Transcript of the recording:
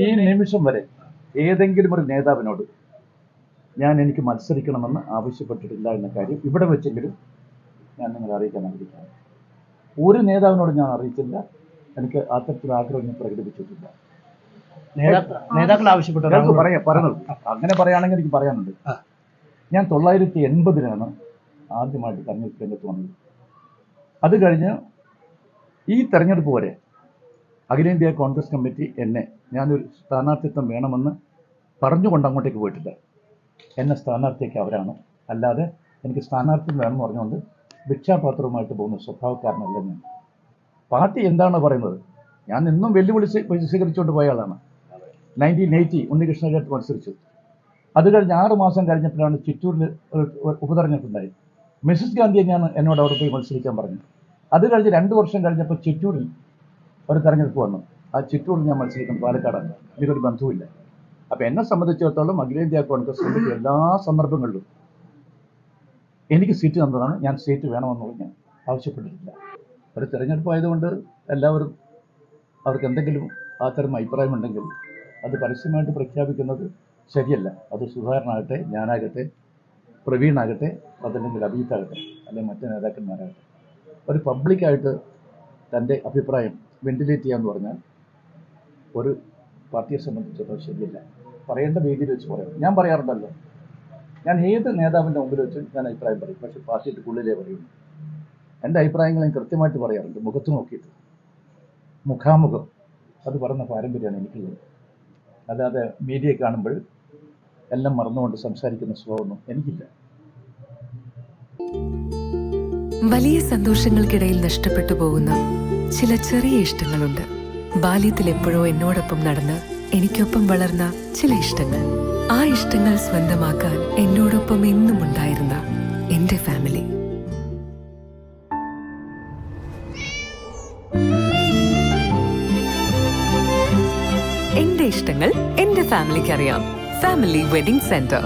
ഈ നിമിഷം വരെ ഏതെങ്കിലും ഒരു നേതാവിനോട് എനിക്ക് മത്സരിക്കണമെന്ന് ആവശ്യപ്പെട്ടിട്ടില്ല എന്ന കാര്യം ഇവിടെ വെച്ചെങ്കിലും ഞാൻ നിങ്ങളെ അറിയിക്കാൻ ആഗ്രഹിക്കുന്നു. ഒരു നേതാവിനോട് ഞാൻ അറിയിച്ചില്ല, എനിക്ക് അത്തരത്തിൽ ആഗ്രഹം ഞാൻ പ്രകടിപ്പിച്ചിട്ടില്ല. നേതാക്കൾ ആവശ്യപ്പെട്ടു പറയുന്നത് അങ്ങനെ പറയുകയാണെങ്കിൽ എനിക്ക് പറയാനുണ്ട്. ഞാൻ 1980 ആദ്യമായിട്ട് തെരഞ്ഞെടുപ്പ് രംഗത്ത് വന്നത്. അത് കഴിഞ്ഞ് ഈ തെരഞ്ഞെടുപ്പ് വരെ അഖിലേന്ത്യാ കോൺഗ്രസ് കമ്മിറ്റി ഞാനൊരു സ്ഥാനാർത്ഥിത്വം വേണമെന്ന് പറഞ്ഞുകൊണ്ട് അങ്ങോട്ടേക്ക് പോയിട്ടില്ല. എന്നെ സ്ഥാനാർത്ഥിയൊക്കെ അവരാണ്. അല്ലാതെ എനിക്ക് സ്ഥാനാർത്ഥിത്വം വേണമെന്ന് പറഞ്ഞുകൊണ്ട് ഭിക്ഷാപാത്രവുമായിട്ട് പോകുന്ന സ്വഭാവക്കാരനല്ല ഞാൻ. പാർട്ടി എന്താണ് പറയുന്നത് ഞാൻ എന്നും വെല്ലുവിളി സ്വീകരിച്ചുകൊണ്ട് പോയ ആളാണ്. 1980 ഉണ്ണികൃഷ്ണനായിട്ട് മത്സരിച്ചു. അത് കഴിഞ്ഞ് 6 മാസം കഴിഞ്ഞപ്പോഴാണ് ചിറ്റൂരിൽ ഉപതെരഞ്ഞെടുപ്പുണ്ടായി. മിസസ് ഗാന്ധിയെ എന്നോട് അവിടെ പോയി മത്സരിക്കാൻ പറഞ്ഞു. അത് കഴിഞ്ഞ് 2 വർഷം കഴിഞ്ഞപ്പോൾ ചിറ്റൂരിൽ ഒരു തെരഞ്ഞെടുപ്പ് വന്നു. ആ ചിറ്റൂരിൽ ഞാൻ മത്സരിക്കും, പാലക്കാടാണ്. എനിക്കൊരു ബന്ധവുമില്ല. അപ്പോൾ എന്നെ സംബന്ധിച്ചിടത്തോളം അഖിലേന്ത്യാ കോൺഗ്രസ് കമ്മിറ്റി എല്ലാ സന്ദർഭങ്ങളിലും എനിക്ക് സീറ്റ് തന്നതാണ്. ഞാൻ സീറ്റ് വേണമെന്നുള്ളത് ഞാൻ ആവശ്യപ്പെട്ടിട്ടില്ല. ഒരു തിരഞ്ഞെടുപ്പ് ആയതുകൊണ്ട് എല്ലാവരും അവർക്ക് എന്തെങ്കിലും അത്തരം അഭിപ്രായമുണ്ടെങ്കിൽ അത് പരസ്യമായിട്ട് പ്രഖ്യാപിക്കുന്നത് ശരിയല്ല. അത് സുധാകരനാകട്ടെ, ഞാനാകട്ടെ, പ്രവീണാകട്ടെ, അതല്ലെങ്കിൽ അഭിജിത്താകട്ടെ, അല്ലെങ്കിൽ മറ്റ് നേതാക്കന്മാരാകട്ടെ, ഒരു പബ്ലിക്കായിട്ട് തൻ്റെ അഭിപ്രായം വെന്റിലേറ്റ് ചെയ്യാന്ന് പറഞ്ഞാൽ ഒരു പാർട്ടിയെ സംബന്ധിച്ചിടത്തോളം ശരിയല്ല. പറയേണ്ട വേദിയിൽ വെച്ച് പറയാം. ഞാൻ പറയാറുണ്ടല്ലോ, ഞാൻ ഏത് നേതാവിൻ്റെ മുമ്പിൽ വെച്ച് ഞാൻ അഭിപ്രായം പറയും. പക്ഷേ പാർട്ടിയുടെ ഉള്ളിലേ പറയുന്നു. എൻ്റെ അഭിപ്രായങ്ങൾ ഞാൻ കൃത്യമായിട്ട് പറയാറുണ്ട്, മുഖത്ത് നോക്കിയിട്ട്, മുഖാമുഖം. അത് പറയുന്ന പാരമ്പര്യമാണ് എനിക്കുള്ളത്. അല്ലാതെ മീഡിയ കാണുമ്പോൾ എല്ലാം മറന്നുകൊണ്ട് സംസാരിക്കുന്ന സ്വഭാവമൊന്നും എനിക്കില്ല. വലിയ സന്തോഷങ്ങൾക്കിടയിൽ നഷ്ടപ്പെട്ടു പോകുന്ന ചില ചെറിയ ഇഷ്ടങ്ങളുണ്ട്. ബാല്യത്തിൽ എപ്പോഴോ എന്നോടൊപ്പം നടന്ന് എനിക്കൊപ്പം വളർന്ന ചില ഇഷ്ടങ്ങൾ. ആ ഇഷ്ടങ്ങൾ സ്വന്തമാക്കാൻ എന്നോടൊപ്പം എന്നും ഉണ്ടായിരുന്ന എന്റെ ഫാമിലി. എന്റെ ഇഷ്ടങ്ങൾ എന്റെ ഫാമിലിക്ക് അറിയാം. Family wedding centre.